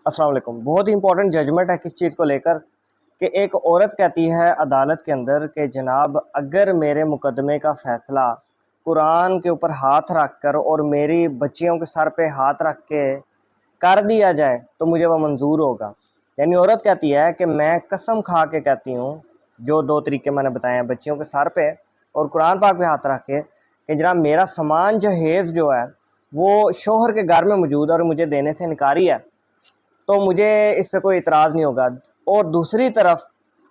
अस्सलाम वालेकुम। बहुत ही इंपॉर्टेंट जजमेंट है किस चीज़ को लेकर कि एक औरत कहती है अदालत के अंदर कि जनाब अगर मेरे मुकदमे का फ़ैसला कुरान के ऊपर हाथ रख कर और मेरी बच्चियों के सर पे हाथ रख के कर दिया जाए तो मुझे वह मंजूर होगा। यानी औरत कहती है कि मैं कसम खा के कहती हूँ, जो दो तरीके मैंने बताए हैं, बच्चियों के सर पे और कुरान पाक पे हाथ रख के, कि जनाब मेरा सामान जहेज़ जो है वो शोहर के घर में मौजूद है और मुझे देने से इनकारी है, तो मुझे इस पे कोई इतराज़ नहीं होगा। और दूसरी तरफ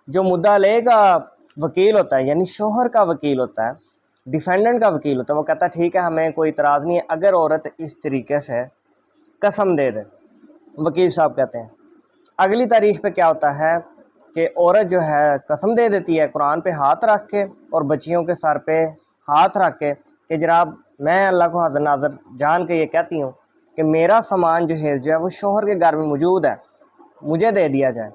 जो मुद्दा लेगा वकील होता है, यानी शोहर का वकील होता है, डिफेंडेंट का वकील होता है, वो कहता है ठीक है हमें कोई इतराज़ नहीं है अगर औरत इस तरीके से कसम दे दे। वकील साहब कहते हैं अगली तारीख पे क्या होता है कि औरत जो है कसम दे देती है कुरान पे हाथ रख के और बच्चियों के सर पे हाथ रख के कि जनाब मैं अल्लाह को हाज़िर नाज़िर जान के ये कहती हूँ कि मेरा सामान जो है वो शोहर के घर में मौजूद है, मुझे दे दिया जाए।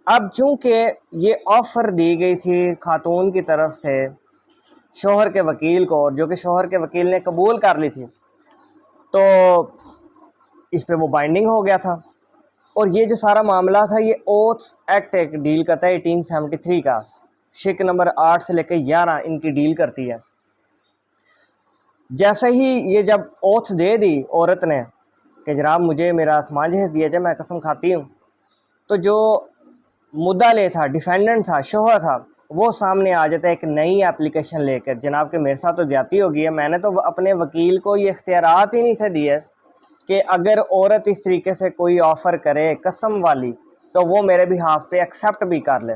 अब चूँकि ये ऑफ़र दी गई थी खातून की तरफ से शोहर के वकील को, जो कि शोहर के वकील ने कबूल कर ली थी, तो इस पे वो बाइंडिंग हो गया था। और ये जो सारा मामला था ये ओथ्स एक्ट एक डील करता है 1873 का, शिक नंबर 8 से लेकर 11 इनकी डील करती है। जैसे ही ये जब ओथ दे दी औरत ने कि जनाब मुझे मेरा सामान जहेज दिया जाए, मैं कसम खाती हूँ, तो जो मुद्दा ले था, डिफेंडेंट था, शोहर था, वो सामने आ जाता है एक नई एप्लीकेशन लेकर, जनाब के मेरे साथ तो ज़्यादती हो गई है, मैंने तो अपने वकील को ये इख्तियारात ही नहीं थे दिए कि अगर औरत इस तरीके से कोई ऑफ़र करे कसम वाली तो वो मेरे बिहाफ पे एक्सेप्ट भी कर ले।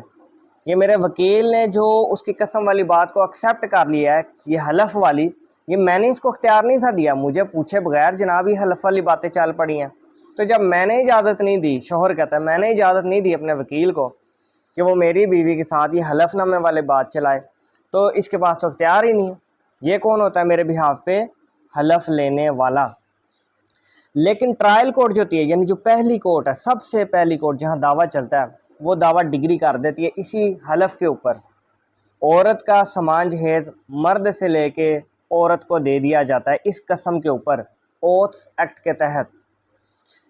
ये मेरे वकील ने जो उसकी कसम वाली बात को एक्सेप्ट कर लिया है, ये हलफ वाली, ये मैंने इसको इख्तियार नहीं था दिया, मुझे पूछे बगैर जनाब ये हलफ वाली बातें चल पड़ी हैं। तो जब मैंने इजाज़त नहीं दी, शोहर कहता है मैंने इजाज़त नहीं दी अपने वकील को कि वो मेरी बीवी के साथ ये हलफनामे वाले बात चलाए, तो इसके पास तो इख्तियार ही नहीं है। ये कौन होता है मेरे बिहाफ पे हलफ लेने वाला? लेकिन ट्रायल कोर्ट जो होती है, यानी जो पहली कोर्ट है, सबसे पहली कोर्ट जहाँ दावा चलता है, वो दावा डिग्री कर देती है इसी हलफ के ऊपर। औरत का सामान जहेज मर्द से लेके औरत को दे दिया जाता है इस कसम के ऊपर, ओथ्स एक्ट के तहत।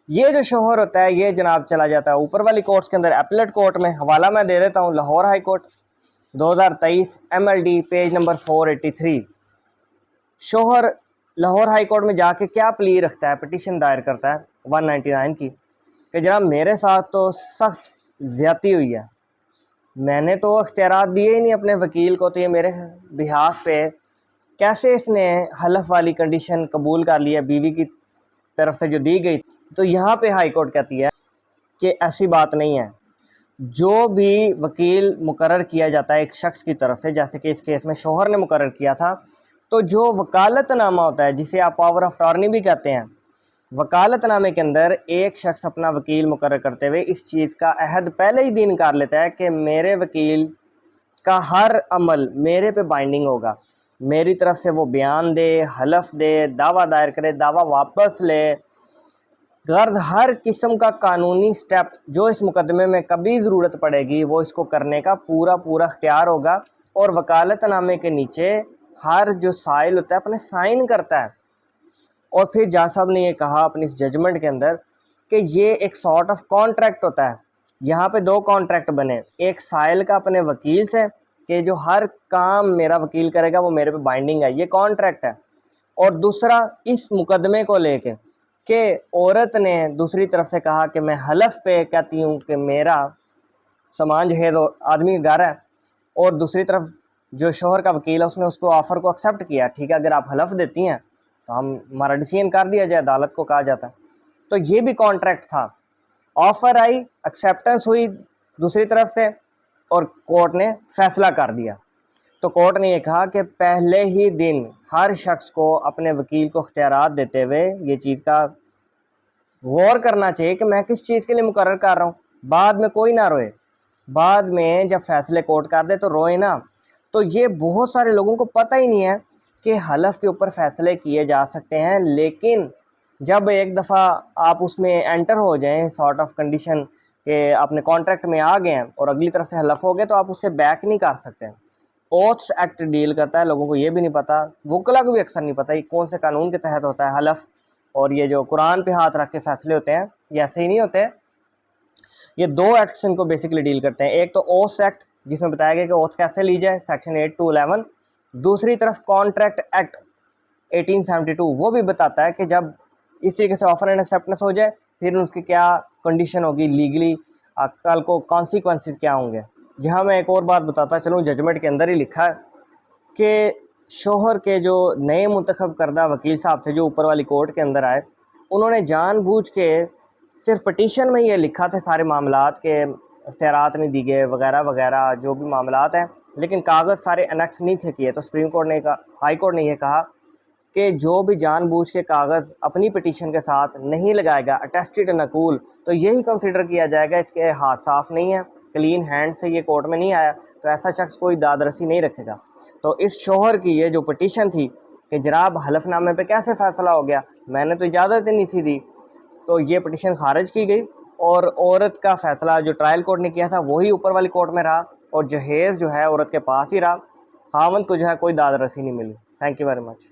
ये जो शोहर होता है ये जनाब चला जाता है ऊपर वाली कोर्ट्स के अंदर, एपलेट कोर्ट में। हवाला मैं दे देता हूँ, Lahore high court 2023 MLD page number 483। शोहर लाहौर हाई कोर्ट में जाके क्या प्ली रखता है, पिटीशन दायर करता है 199 की कि जनाब मेरे साथ तो सख्त ज़्यादती हुई है, मैंने तो इख्तियारात दिए ही नहीं अपने वकील को, तो ये मेरे बिहाफ पे कैसे इसने हलफ वाली कंडीशन कबूल कर लिया बीवी की तरफ से जो दी गई। तो यहाँ पे हाई कोर्ट कहती है कि ऐसी बात नहीं है। जो भी वकील मुकर्रर किया जाता है एक शख्स की तरफ से, जैसे कि इस केस में शोहर ने मुकर्रर किया था, तो जो वकालतनामा होता है जिसे आप पावर ऑफ अटॉर्नी भी कहते हैं, वकालतनामे के अंदर एक शख्स अपना वकील मुकर्रर करते हुए इस चीज़ का अहद पहले ही दिन कर लेता है कि मेरे वकील का हर अमल मेरे पे बाइंडिंग होगा, मेरी तरफ से वो बयान दे, हलफ दे, दावा दायर करे, दावा वापस ले, गर्ज हर किस्म का कानूनी स्टेप जो इस मुकदमे में कभी ज़रूरत पड़ेगी वो इसको करने का पूरा पूरा इख्तियार होगा। और वकालतनामे के नीचे हर जो साइल होता है अपने साइन करता है। और फिर जज साहब ने ये कहा अपनी इस जजमेंट के अंदर कि ये एक सॉर्ट ऑफ कॉन्ट्रैक्ट होता है। यहाँ पे दो कॉन्ट्रैक्ट बने, एक साइल का अपने वकील से कि जो हर काम मेरा वकील करेगा वो मेरे पे बाइंडिंग है, ये कॉन्ट्रैक्ट है, और दूसरा इस मुकदमे को लेके कि औरत ने दूसरी तरफ से कहा कि मैं हलफ पे कहती हूँ कि मेरा सामान जहेज आदमी का घर है, और दूसरी तरफ जो शोहर का वकील है उसने उसको ऑफ़र को एक्सेप्ट किया, ठीक है अगर आप हलफ देती हैं तो हम हमारा डिसीजन कर दिया जाए, अदालत को कहा जाता है। तो ये भी कॉन्ट्रैक्ट था, ऑफ़र आई, एक्सेप्टेंस हुई दूसरी तरफ से, और कोर्ट ने फैसला कर दिया। तो कोर्ट ने ये कहा कि पहले ही दिन हर शख्स को अपने वकील को इख्तियारात देते हुए ये चीज़ का गौर करना चाहिए कि मैं किस चीज़ के लिए मुकर्रर कर रहा हूँ, बाद में कोई ना रोए, बाद में जब फैसले कोर्ट कर दे तो रोए ना। तो ये बहुत सारे लोगों को पता ही नहीं है कि हलफ के ऊपर फैसले किए जा सकते हैं, लेकिन जब एक दफ़ा आप उसमें एंटर हो जाएं सॉर्ट ऑफ कंडीशन कि आपने कॉन्ट्रैक्ट में आ गए हैं और अगली तरफ से हलफ हो गए, तो आप उससे बैक नहीं कर सकते। ओथ्स एक्ट डील करता है, लोगों को ये भी नहीं पता, वकला को भी अक्सर नहीं पता ये कौन से कानून के तहत होता है हलफ اور یہ جو قرآن پہ ہاتھ رکھ کے فیصلے ہوتے ہیں یہ ایسے ہی نہیں ہوتے. یہ 2 ایکٹس ان کو بیسکلی ڈیل کرتے ہیں. ایک تو اوس ایکٹ جس میں بتایا گیا کہ اوتھ کیسے لی جائے سیکشن 8 to 11. دوسری طرف کانٹریکٹ ایکٹ 1872 وہ بھی بتاتا ہے کہ جب اس طریقے سے آفر اینڈ ایکسیپٹنس ہو جائے پھر اس کی کیا کنڈیشن ہوگی لیگلی, کل کو کانسیکوینسز کیا ہوں گے. یہاں میں ایک اور بات بتاتا چلوں, ججمنٹ کے اندر ہی لکھا ہے کہ شوہر کے جو نئے منتخب کردہ وکیل صاحب تھے جو اوپر والی کورٹ کے اندر آئے, انہوں نے جان بوجھ کے صرف پٹیشن میں یہ لکھا تھے سارے معاملات کے اختیارات نہیں دی گئے وغیرہ وغیرہ جو بھی معاملات ہیں, لیکن کاغذ سارے انیکس نہیں تھے کیے. تو سپریم کورٹ نے ہائی کورٹ نے یہ کہا کہ جو بھی جان بوجھ کے کاغذ اپنی پٹیشن کے ساتھ نہیں لگائے گا اٹیسٹڈ نقول, تو یہی کنسیڈر کیا جائے گا اس کے ہاتھ صاف نہیں ہے, کلین ہینڈ سے یہ کورٹ میں نہیں آیا, تو ایسا شخص کوئی داد رسی نہیں رکھے گا. تو اس شوہر کی یہ جو پٹیشن تھی کہ جناب حلف نامے پہ کیسے فیصلہ ہو گیا, میں نے تو اجازت ہی نہیں تھی دی, تو یہ پٹیشن خارج کی گئی اور عورت کا فیصلہ جو ٹرائل کورٹ نے کیا تھا وہی اوپر والی کورٹ میں رہا, اور جہیز جو ہے عورت کے پاس ہی رہا. خاوند کو جو ہے کوئی داد رسی نہیں ملی. Thank you very much.